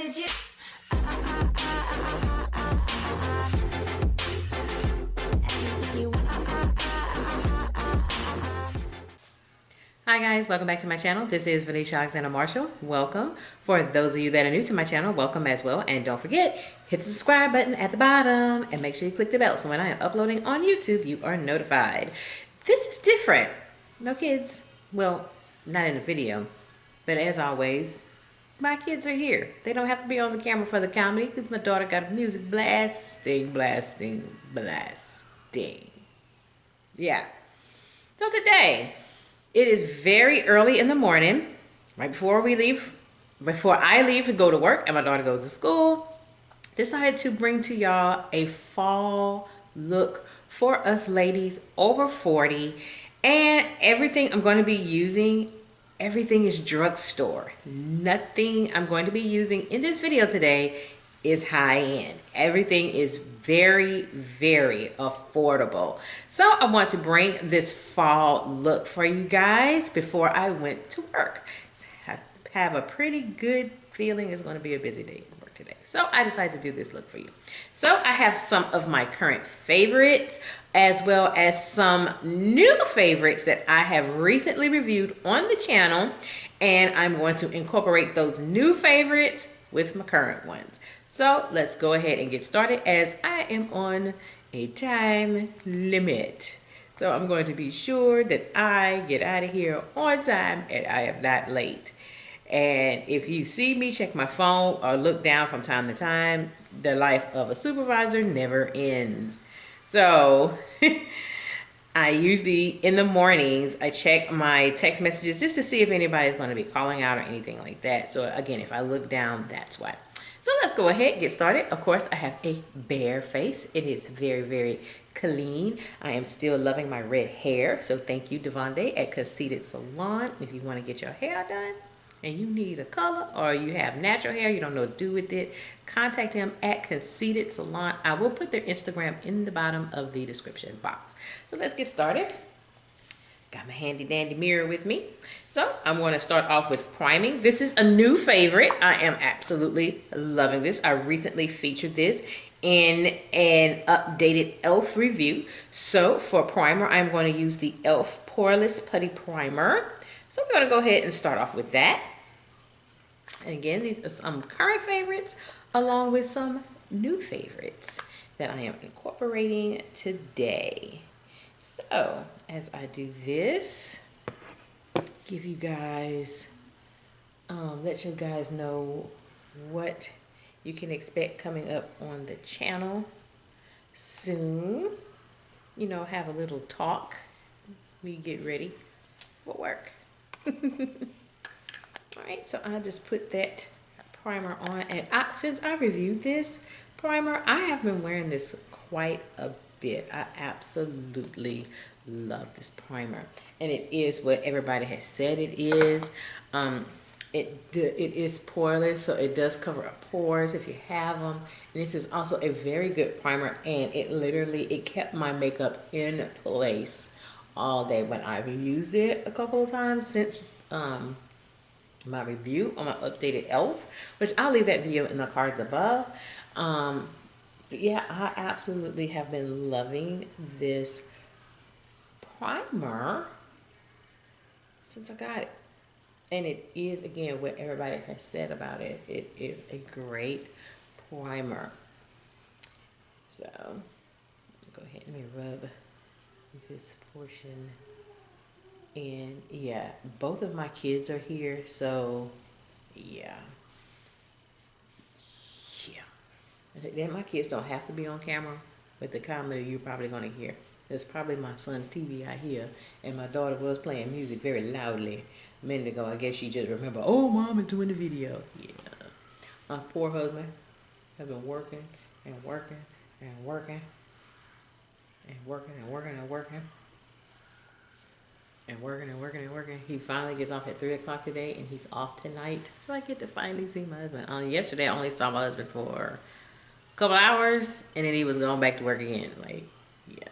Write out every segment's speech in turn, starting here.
Hi guys, welcome back to my channel. This is Vanessa Alexander Marshall. Welcome. For those of you that are new to my channel, welcome as well. And don't forget, hit the subscribe button at the bottom and make sure you click the bell so when I am uploading on YouTube, you are notified. This is different. No kids. Well, not in the video, but as always, my kids are here. They don't have to be on the camera for the comedy because my daughter got music blasting. Yeah. So today, it is very early in the morning, right before I leave to go to work and my daughter goes to school. Decided to bring to y'all a fall look for us ladies over 40. And everything I'm going to be using, everything is drugstore. Nothing I'm going to be using in this video today is high end. Everything is very, very affordable. So I want to bring this fall look for you guys before I went to work. So I have a pretty good feeling it's going to be a busy day at work today. So I decided to do this look for you. So I have some of my current favorites as well as some new favorites that I have recently reviewed on the channel. And I'm going to incorporate those new favorites with my current ones. So let's go ahead and get started as I am on a time limit. So I'm going to be sure that I get out of here on time and I am not late. And if you see me check my phone or look down from time to time, the life of a supervisor never ends. So I usually, in the mornings, I check my text messages just to see if anybody's going to be calling out or anything like that. So again, if I look down, that's why. So let's go ahead and get started. Of course, I have a bare face. It is very, very clean. I am still loving my red hair. So thank you, Devonde at Conceited Salon. If you want to get your hair done and you need a color or you have natural hair, you don't know what to do with it, contact him at Conceited Salon. I will put their Instagram in the bottom of the description box. So let's get started. Got my handy dandy mirror with me. So I'm going to start off with priming. This is a new favorite. I am absolutely loving this. I recently featured this in an updated E.L.F review. So for primer, I'm going to use the E.L.F Poreless Putty Primer. So I'm going to go ahead and start off with that. And again, these are some current favorites along with some new favorites that I am incorporating today. So as I do this, give you guys, let you guys know what you can expect coming up on the channel soon. You know, have a little talk as we get ready for work. All right, so I just put that primer on, and since I reviewed this primer, I have been wearing this quite a bit. I absolutely love this primer, and it is what everybody has said it is. It is poreless, so it does cover up pores if you have them. And this is also a very good primer, and it kept my makeup in place all day when I've used it a couple of times since my review on my updated E.L.F, which I'll leave that video in the cards above. But yeah, I absolutely have been loving this primer since I got it. And it is, again, what everybody has said about it. It is a great primer. So, go ahead and rub this portion. And yeah, both of my kids are here, so yeah. Then my kids don't have to be on camera, but the comedy you're probably going to hear. It's probably my son's TV I hear, and my daughter was playing music very loudly a minute ago. I guess she just remembered, oh, Mom is doing the video. Yeah. My poor husband has been working and working and working and working and working and working and working and working and working. He finally gets off at 3 o'clock today, and he's off tonight. So I get to finally see my husband. Yesterday, I only saw my husband for a couple hours, and then he was going back to work again. Like, yeah.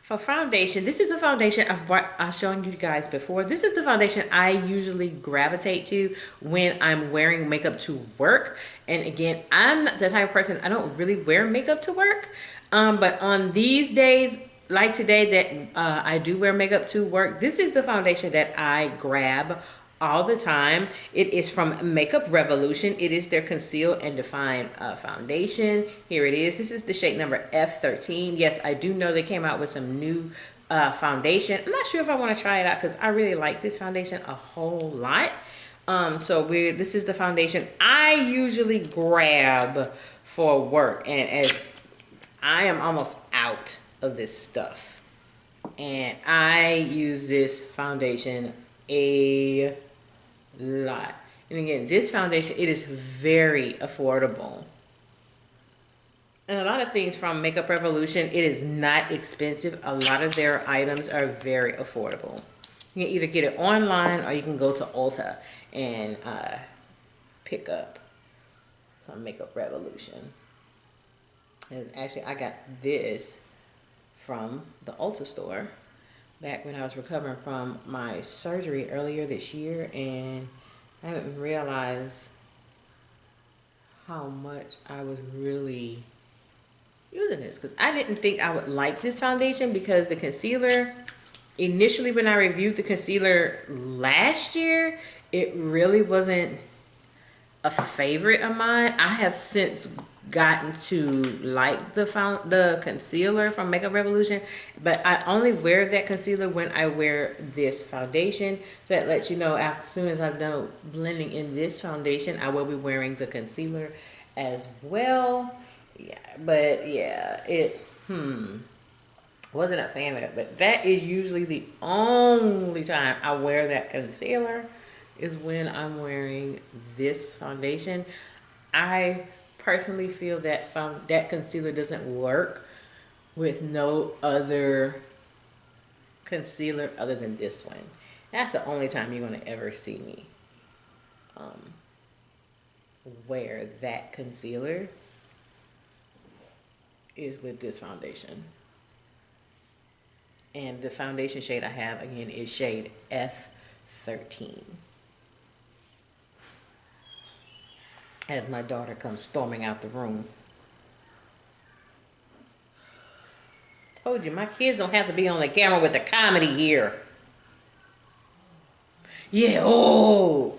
For foundation, this is the foundation I've shown you guys before. This is the foundation I usually gravitate to when I'm wearing makeup to work. And again, I'm not the type of person, I don't really wear makeup to work. But on these days, like today, that I do wear makeup to work, this is the foundation that I grab all the time. It is from Makeup Revolution. It is their Conceal and Define foundation. Here it is. This is the shade number F13. Yes, I do know they came out with some new foundation. I'm not sure if I want to try it out because I really like this foundation a whole lot. This is the foundation I usually grab for work, and as I am almost out of this stuff, and I use this foundation a lot. And again, this foundation, it is very affordable. And a lot of things from Makeup Revolution, it is not expensive. A lot of their items are very affordable. You can either get it online or you can go to Ulta and pick up some Makeup Revolution. And actually, I got this from the Ulta store back when I was recovering from my surgery earlier this year, and I didn't realize how much I was really using this, because I didn't think I would like this foundation, because the concealer, initially when I reviewed the concealer last year, it really wasn't a favorite of mine. I have since gotten to like the concealer from Makeup Revolution, but I only wear that concealer when I wear this foundation. So that lets you know, as soon as I'm done blending in this foundation, I will be wearing the concealer as well. Yeah, but yeah, wasn't a fan of it, but that is usually the only time I wear that concealer, is when I'm wearing this foundation. I personally feel that that concealer doesn't work with no other concealer other than this one. That's the only time you're going to ever see me wear that concealer, is with this foundation. And the foundation shade I have, again, is shade F13. As my daughter comes storming out the room. Told you, my kids don't have to be on the camera with the comedy here. Yeah, oh!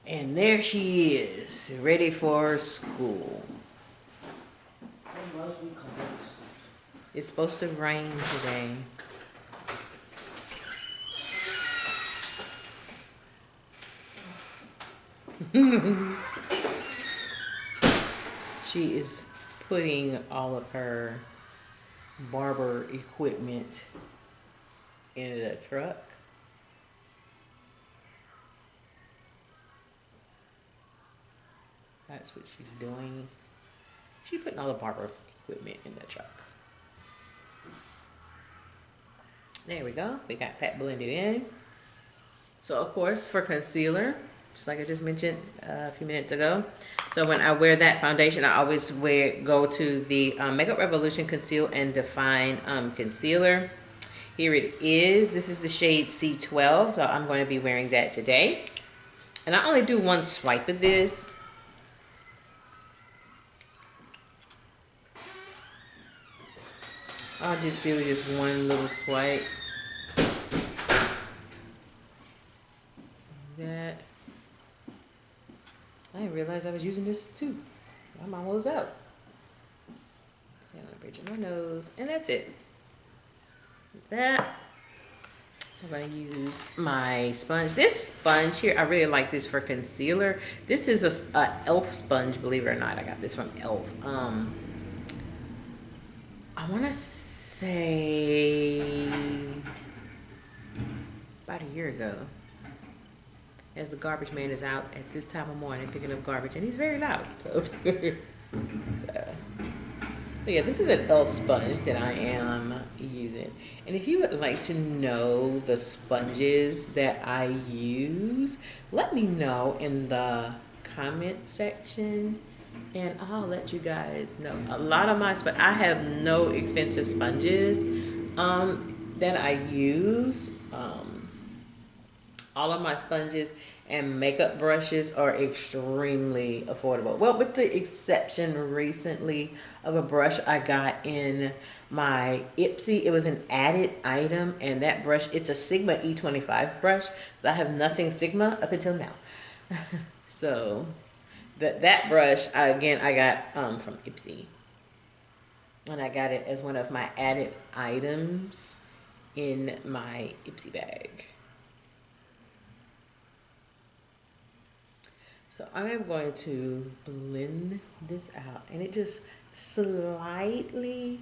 And there she is, ready for school. It's supposed to rain today. She is putting all of her barber equipment in the truck. That's what she's doing. She's putting all the barber equipment in the truck. There we go. We got that blended in. So of course, for concealer, just like I just mentioned a few minutes ago. So when I wear that foundation, I always go to the Makeup Revolution Conceal and Define concealer. Here it is. This is the shade C12. So I'm going to be wearing that today. And I only do one swipe of this. I'll just do just one little swipe. That. I didn't realize I was using this too. I'm almost out. And on the bridge of my nose, and that's it. That. So I'm gonna use my sponge. This sponge here, I really like this for concealer. This is a E.L.F. sponge, believe it or not. I got this from E.L.F. I want to say about a year ago, as the garbage man is out at this time of morning picking up garbage, and he's very loud. So, yeah, this is an E.L.F. sponge that I am using. And if you would like to know the sponges that I use, let me know in the comment section And I'll let you guys know. A lot of my I have no expensive sponges that I use. All of my sponges and makeup brushes are extremely affordable. Well, with the exception recently of a brush I got in my Ipsy. It was an added item, and that brush, it's a Sigma E25 brush. I have nothing Sigma up until now. So that brush, again, I got from Ipsy. And I got it as one of my added items in my Ipsy bag. So I am going to blend this out, and it just slightly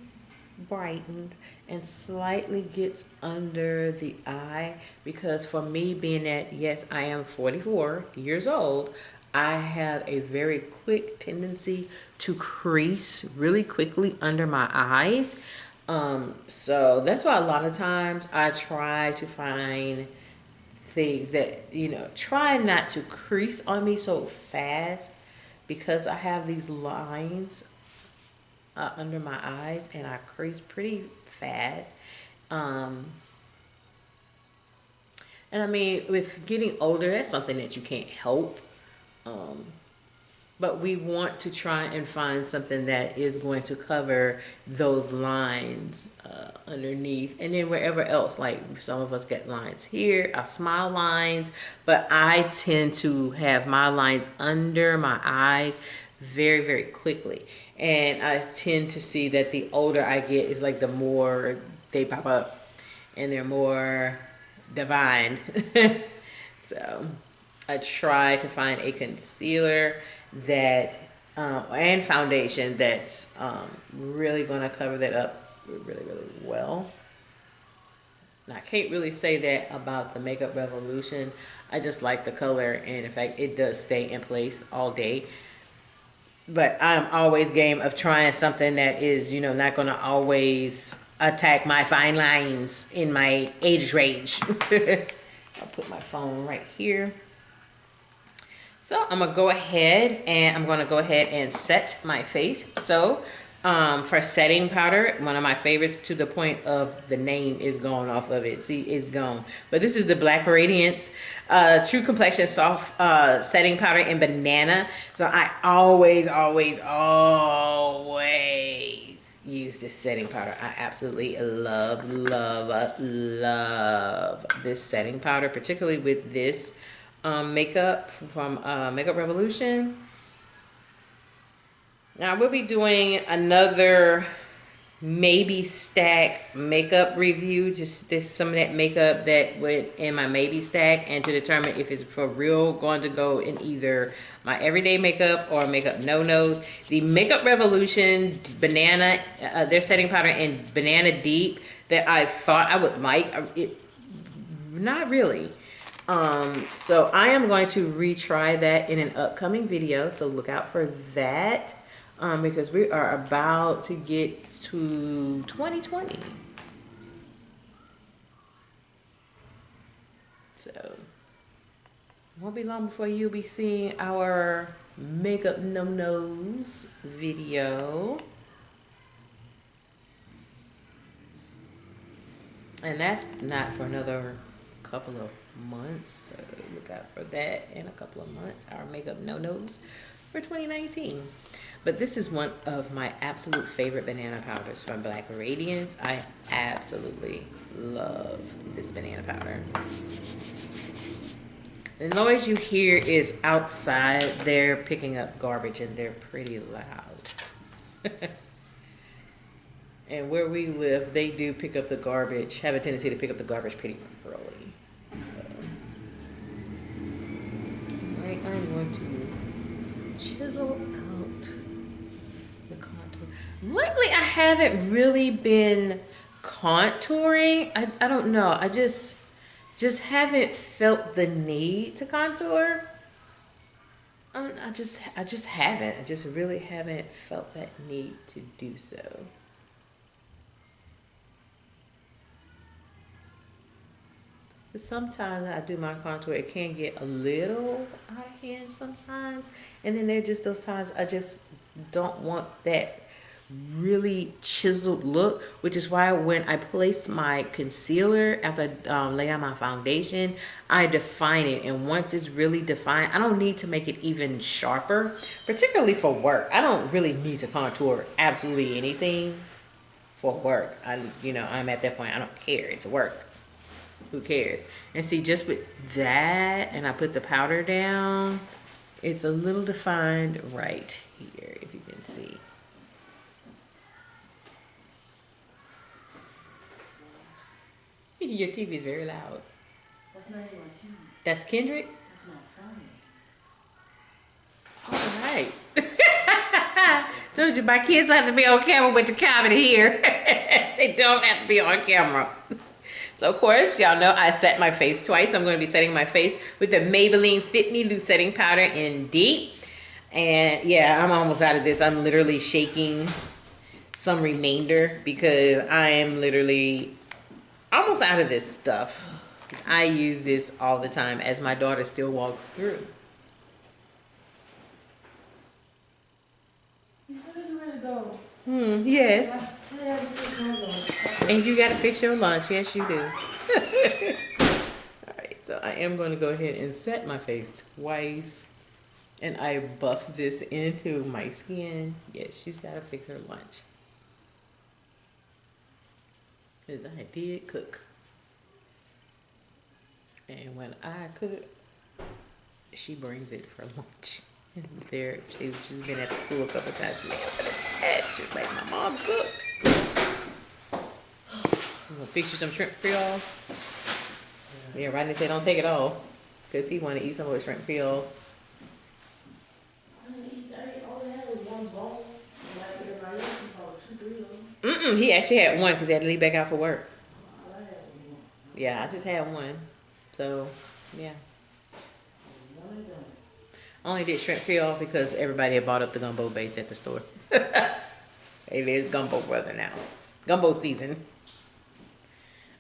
brightened and slightly gets under the eye, because for me, being that, yes, I am 44 years old, I have a very quick tendency to crease really quickly under my eyes. So that's why a lot of times I try to find things that, you know, try not to crease on me so fast, because I have these lines under my eyes and I crease pretty fast. And I mean, with getting older, that's something that you can't help. But we want to try and find something that is going to cover those lines underneath, and then wherever else, like some of us get lines here, our smile lines, but I tend to have my lines under my eyes very, very quickly. And I tend to see that the older I get is like the more they pop up and they're more defined. So I try to find a concealer that and foundation that's really gonna cover that up really, really well. Now, I can't really say that about the Makeup Revolution. I just like the color, and in fact, it does stay in place all day. But I'm always game of trying something that is, you know, not gonna always attack my fine lines in my age range. I'll put my phone right here. So I'm gonna go ahead and set my face. So for setting powder, one of my favorites, to the point of the name is gone off of it. See, it's gone. But this is the Black Radiance True Complexion Soft Setting Powder in Banana. So I always use this setting powder. I absolutely love this setting powder, particularly with this makeup from Makeup Revolution. Now we'll be doing another maybe stack makeup review, just this some of that makeup that went in my maybe stack, and to determine if it's for real going to go in either my everyday makeup or makeup no-nos. The Makeup Revolution Banana, their setting powder in Banana Deep, that I thought I would like, it not really. So I am going to retry that in an upcoming video, so look out for that, because we are about to get to 2020. So it won't be long before you'll be seeing our makeup no-nos video. And that's not for another couple of months, so look out for that in a couple of months, our makeup no-nos for 2019. But this is one of my absolute favorite banana powders from Black Radiance. I absolutely love this banana powder. The noise you hear is outside. They're picking up garbage and they're pretty loud. And where we live, they do pick up the garbage, have a tendency to pick up the garbage pretty early. So, right, I'm going to chisel out the contour. Lately, I haven't really been contouring. I don't know. I just haven't felt the need to contour. I just haven't. I just really haven't felt that need to do so. But sometimes I do my contour, it can get a little out of hand sometimes. And then there are just those times I just don't want that really chiseled look, which is why when I place my concealer after I lay on my foundation, I define it. And once it's really defined, I don't need to make it even sharper, particularly for work. I don't really need to contour absolutely anything for work. I'm at that point, I don't care. It's work. Who cares? And see, just with that, and I put the powder down, it's a little defined right here, if you can see. Your TV is very loud. That's not even my TV. That's Kendrick? That's my phone. All right. Told you, my kids have to be on camera with the comedy here. They don't have to be on camera. So, of course, y'all know I set my face twice. I'm going to be setting my face with the Maybelline Fit Me Loose Setting Powder in Deep. And, yeah, I'm almost out of this. I'm literally shaking some remainder because I am literally almost out of this stuff. I use this all the time as my daughter still walks through. You said you ready to go. Yes. And you got to fix your lunch. Yes, you do. Alright, so I am going to go ahead and set my face twice. And I buff this into my skin. Yes, she's got to fix her lunch. Because I did cook. And when I cook, she brings it for lunch. And there, she's been at the school a couple of times. She's like, my mom cooked. So I'm gonna fix you some shrimp creole. Yeah, Rodney said don't take it all, cause he want to eat some of the shrimp creole. He actually had one because he had to leave back out for work. Yeah, I just had one. So, yeah. I only did shrimp creole because everybody had bought up the gumbo base at the store. Hey, there's gumbo brother now. Gumbo season.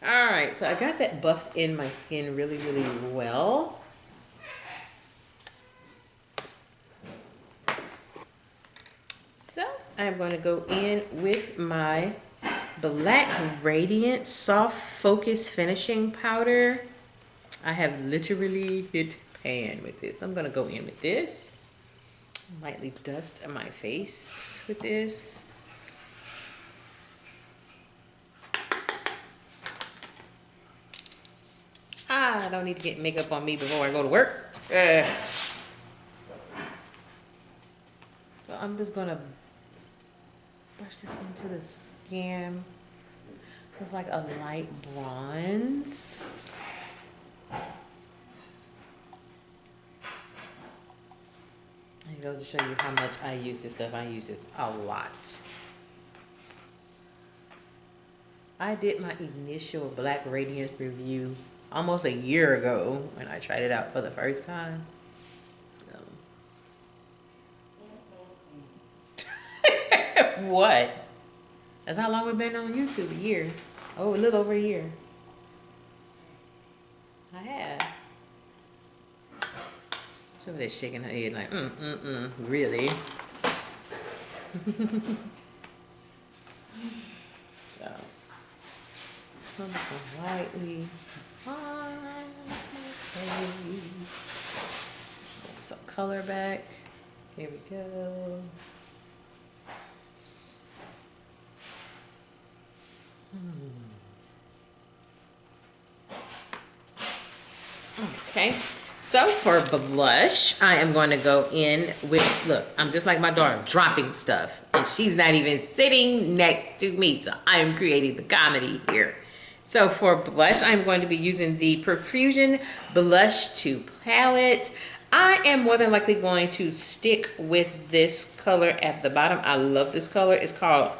Alright, so I got that buffed in my skin really, really well. So, I'm going to go in with my Black Radiance Soft Focus Finishing Powder. I have literally hit pan with this. I'm going to go in with this. Lightly dust my face with this. I don't need to get makeup on me before I go to work. So I'm just going to brush this into the skin with like a light bronze. It goes to show you how much I use this stuff. I use this a lot. I did my initial Black Radiance review almost a year ago when I tried it out for the first time. What? That's how long we've been on YouTube. A year. Oh, a little over a year. I have. Somebody's shaking her head like, really? So, I'm just gonna lightly on my face. Get some color back. Here we go. Okay, so for blush, I am going to go in with, look, I'm just like my daughter, dropping stuff. And she's not even sitting next to me, so I am creating the comedy here. So for blush, I'm going to be using the Profusion Blush 2 palette. I am more than likely going to stick with this color at the bottom. I love this color. It's called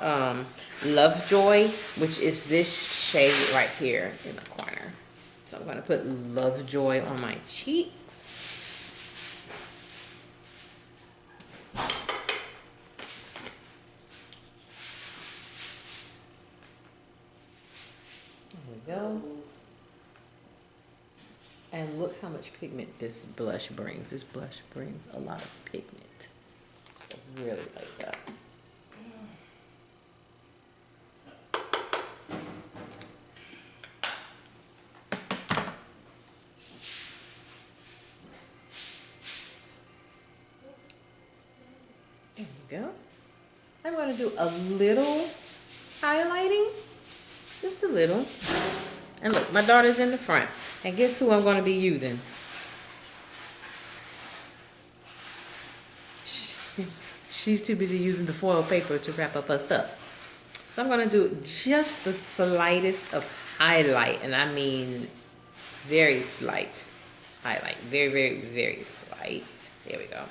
Lovejoy, which is this shade right here in the corner. So I'm going to put Lovejoy on my cheeks. There we go. much pigment this blush brings. This blush brings a lot of pigment. So I really like that. There we go. I'm going to do a little highlighting, just a little. And look, my daughter's in the front. And guess who I'm going to be using? She's too busy using the foil paper to wrap up her stuff. So I'm going to do just the slightest of highlight. And I mean very slight highlight. Very, very, very slight. There we go.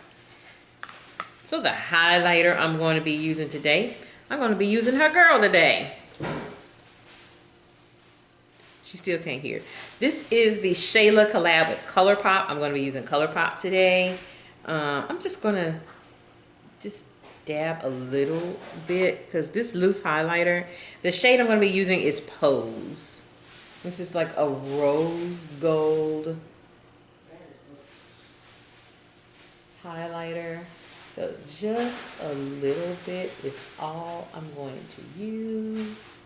So the highlighter I'm going to be using today, I'm going to be using her girl today. She still can't hear. This is the Shayla collab with Colourpop. I'm going to be using Colourpop today. I'm just going to dab a little bit because this loose highlighter, the shade I'm going to be using is Pose. This is like a rose gold highlighter. So just a little bit is all I'm going to use.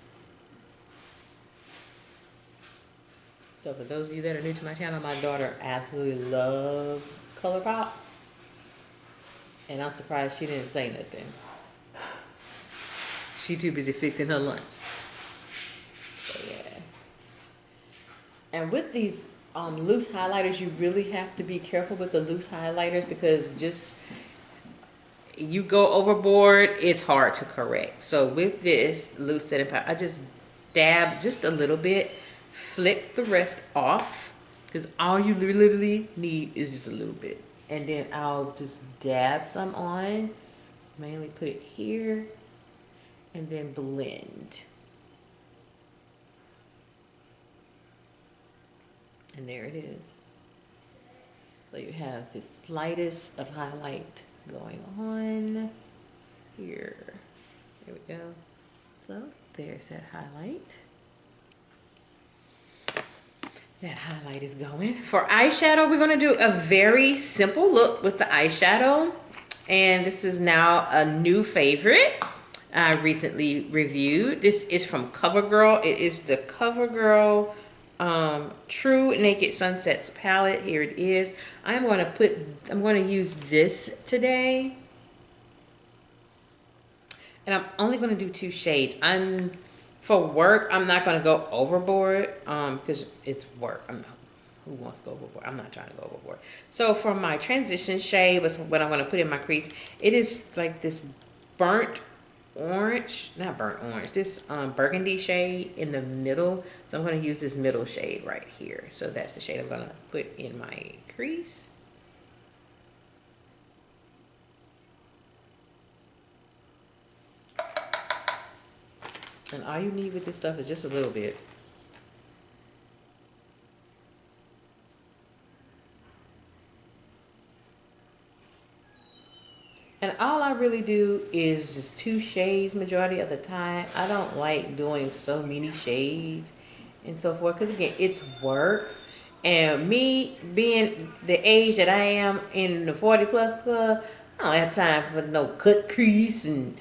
So for those of you that are new to my channel, my daughter absolutely loves Colourpop. And I'm surprised she didn't say nothing. She too busy fixing her lunch. So yeah. And with these loose highlighters, you really have to be careful with the loose highlighters because just you go overboard, it's hard to correct. So with this loose setting powder, I just dab just a little bit, flip the rest off because all you literally need is just a little bit. And then I'll just dab some on, mainly put it here, and then blend. And there it is. So you have the slightest of highlight going on here. There we go. So there's that highlight. That highlight is going. For eyeshadow, we're going to do a very simple look with the eyeshadow. And this is now a new favorite I recently reviewed. This is from Covergirl. It is the Covergirl True Naked Sunsets palette. Here it is. I'm going to use this today. And I'm only going to do 2 shades. For work, I'm not going to go overboard because it's work. Who wants to go overboard? I'm not trying to go overboard. So for my transition shade, what I'm going to put in my crease, it is like this burnt orange, not burnt orange, this burgundy shade in the middle. So I'm going to use this middle shade right here. So that's the shade I'm going to put in my crease. And all you need with this stuff is just a little bit. And all I really do is just 2 shades majority of the time. I don't like doing so many shades and so forth. Because again, it's work. And me being the age that I am in the 40+ club, I don't have time for no cut crease and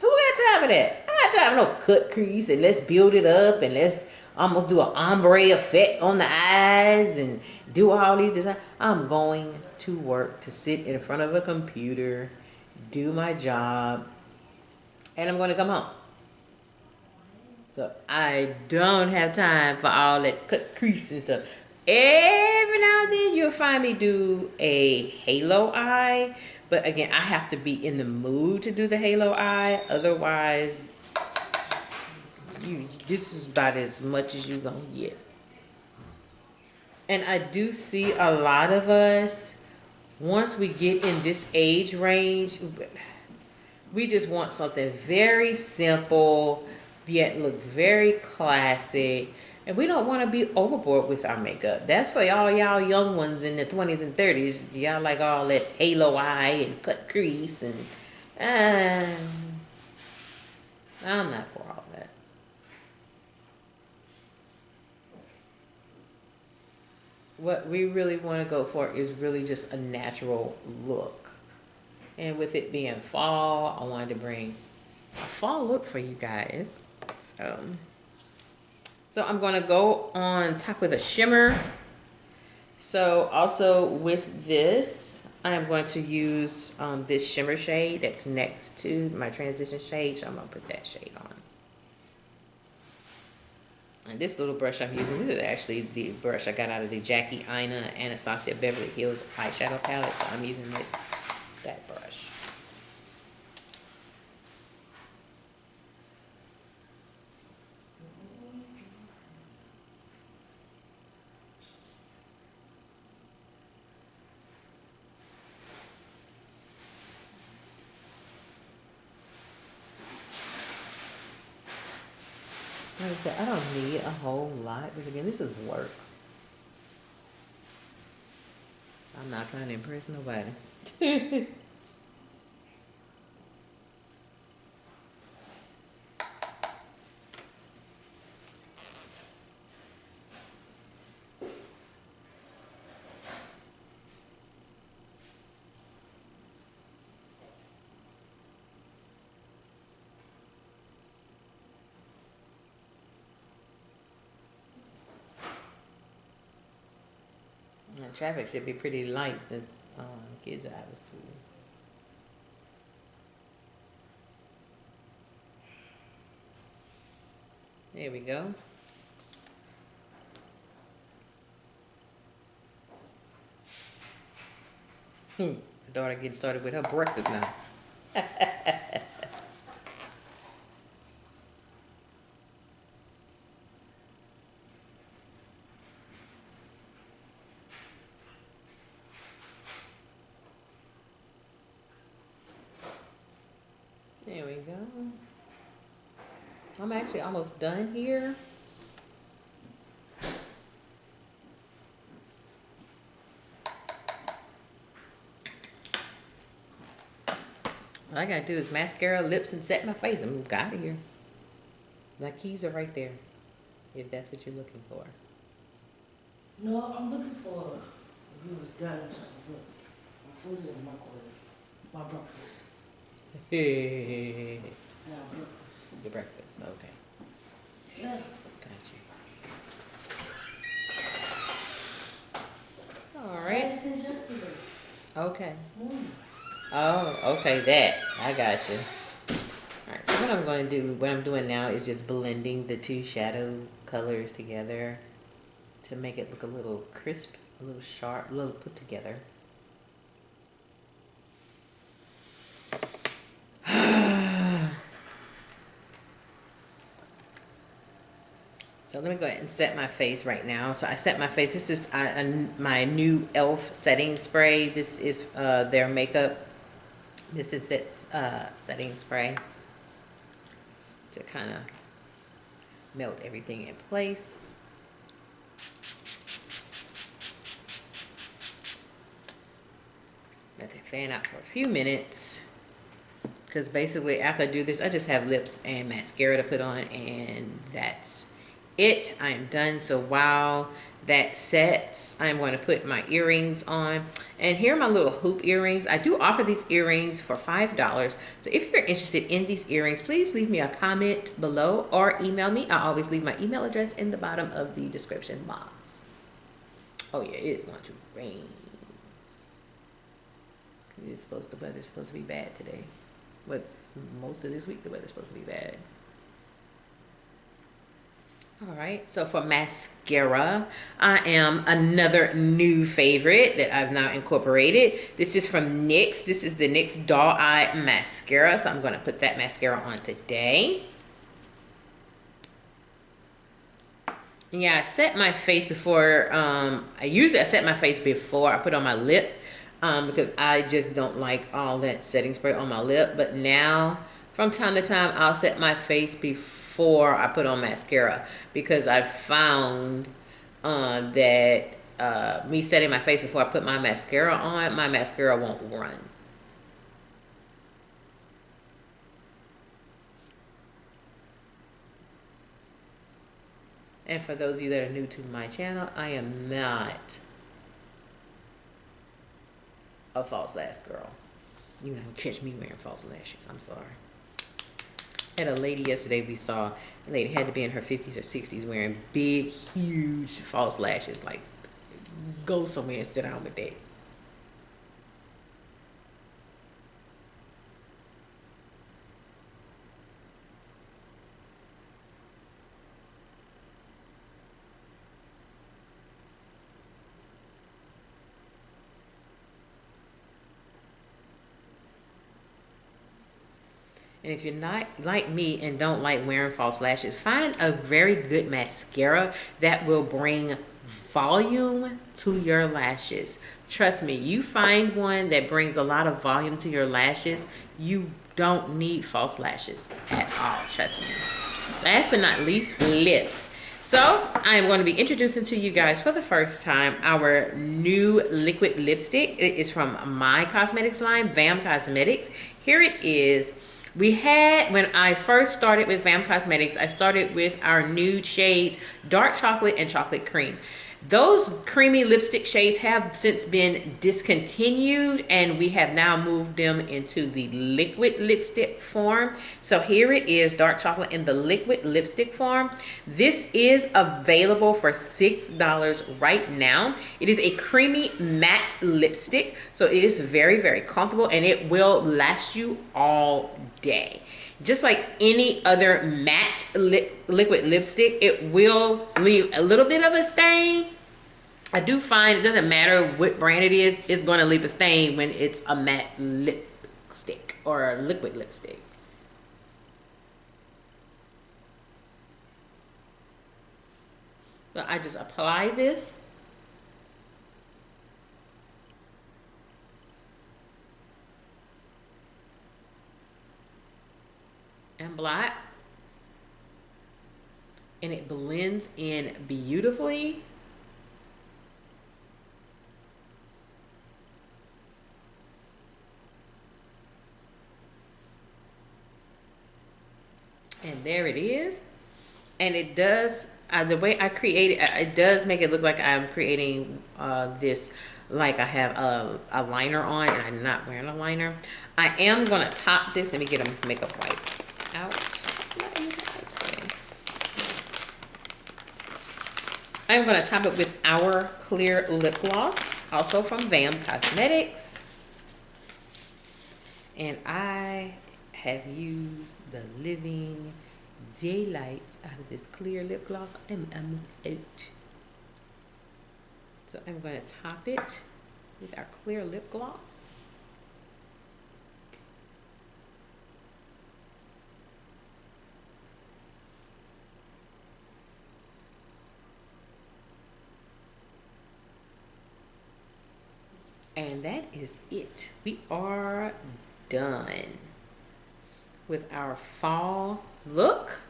who got time for that? I got time for no cut crease and let's build it up and let's almost do an ombre effect on the eyes and do all these designs. I'm going to work to sit in front of a computer, do my job, and I'm going to come home. So I don't have time for all that cut crease and stuff. Every now and then you'll find me do a halo eye. But again, I have to be in the mood to do the halo eye. Otherwise, this is about as much as you're going to get. And I do see a lot of us, once we get in this age range, we just want something very simple, yet look very classic. And we don't want to be overboard with our makeup. That's for all y'all young ones in the 20s and 30s. Y'all like all that halo eye and cut crease. And I'm not for all that. what we really want to go for is really just a natural look. And with it being fall, I wanted to bring a fall look for you guys. So I'm going to go on top with a shimmer. So also with this, I am going to use this shimmer shade that's next to my transition shade. So I'm going to put that shade on. And this little brush I'm using, this is actually the brush I got out of the Jackie Aina Anastasia Beverly Hills eyeshadow palette. So I'm using that brush. Like I said, I don't need a whole lot because again, this is work. I'm not trying to impress nobody. Traffic should be pretty light since kids are out of school. There we go. My daughter getting started with her breakfast now. There we go. I'm actually almost done here. All I gotta do is mascara, lips, and set my face. I'm out of here. My keys are right there, if that's what you're looking for. No, I'm looking for if you was done or something. Look, my food is in the microwave. My breakfast. Hey. Yeah, breakfast. Your breakfast, okay. Yeah. Got you. All I right. had it since yesterday. Okay. Mm. Oh, okay, that. I got you. Alright, so what I'm going to do, what I'm doing now is just blending the two shadow colors together to make it look a little crisp, a little sharp, a little put together. So let me go ahead and set my face right now. So I set my face. This is my new E.L.F. setting spray. This is their makeup Mist setting spray to kind of melt everything in place. Let that fan out for a few minutes. Because basically after I do this, I just have lips and mascara to put on, and that's it. I am done. So while that sets, I'm going to put my earrings on. And here are my little hoop earrings. I do offer these earrings for $5. So if you're interested in these earrings, please leave me a comment below or email me. I always leave my email address in the bottom of the description box. Oh yeah, it is going to rain. The weather's supposed to be bad today. But most of this week, the weather's supposed to be bad. All right, so for mascara, I am another new favorite that I've now incorporated. This is from NYX. This is the NYX Doll Eye Mascara. So I'm going to put that mascara on today. And yeah, I set my face before, I set my face before I put on my lip. Because I just don't like all that setting spray on my lip. But now, from time to time, I'll set my face before I put on mascara. Because I found that me setting my face before I put my mascara on, my mascara won't run. And for those of you that are new to my channel, I am not a false lash girl. You know, catch me wearing false lashes. I'm sorry. Had a lady yesterday we saw. A lady had to be in her 50s or 60s wearing big, huge false lashes. Like, go somewhere and sit down with that. And if you're not like me and don't like wearing false lashes, find a very good mascara that will bring volume to your lashes. Trust me, you find one that brings a lot of volume to your lashes, you don't need false lashes at all, trust me. Last but not least, lips. So I am going to be introducing to you guys for the first time our new liquid lipstick. It is from my cosmetics line, V.A.M Cosmetics. Here it is. We had, when I first started with V.A.M Cosmetics, I started with our nude shades, Dark Chocolate and Chocolate Cream. Those creamy lipstick shades have since been discontinued, and we have now moved them into the liquid lipstick form. So here it is, Dark Chocolate in the liquid lipstick form. This is available for $6 right now. It is a creamy matte lipstick, so it is very, very comfortable, and it will last you all day. Just like any other matte liquid lipstick, it will leave a little bit of a stain. I do find it doesn't matter what brand it is, it's going to leave a stain when it's a matte lipstick or a liquid lipstick. So I just apply this. And blot. And it blends in beautifully. And there it is. And it does, the way I create it, it does make it look like I'm creating this like I have a liner on, and I'm not wearing a liner. I am going to top this. Let me get a makeup wipe out. I'm going to top it with our clear lip gloss, also from V.A.M Cosmetics. And I have used the living daylights out of this clear lip gloss. I'm almost out. So I'm going to top it with our clear lip gloss. And that is it. We are done with our fall look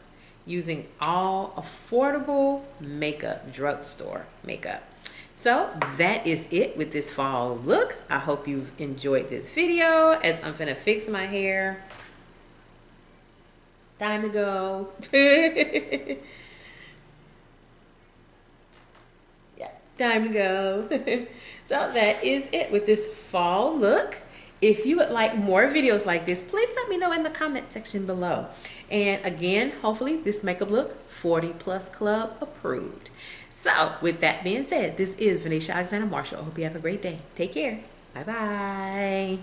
using all affordable makeup, drugstore makeup. So that is it with this fall look. I hope you've enjoyed this video as I'm finna fix my hair. Time to go. Yeah, time to go. So that is it with this fall look. If you would like more videos like this, please let me know in the comment section below. And again, hopefully this makeup look 40+ club approved. So with that being said, this is Venetia Alexander Marshall. I hope you have a great day. Take care. Bye-bye.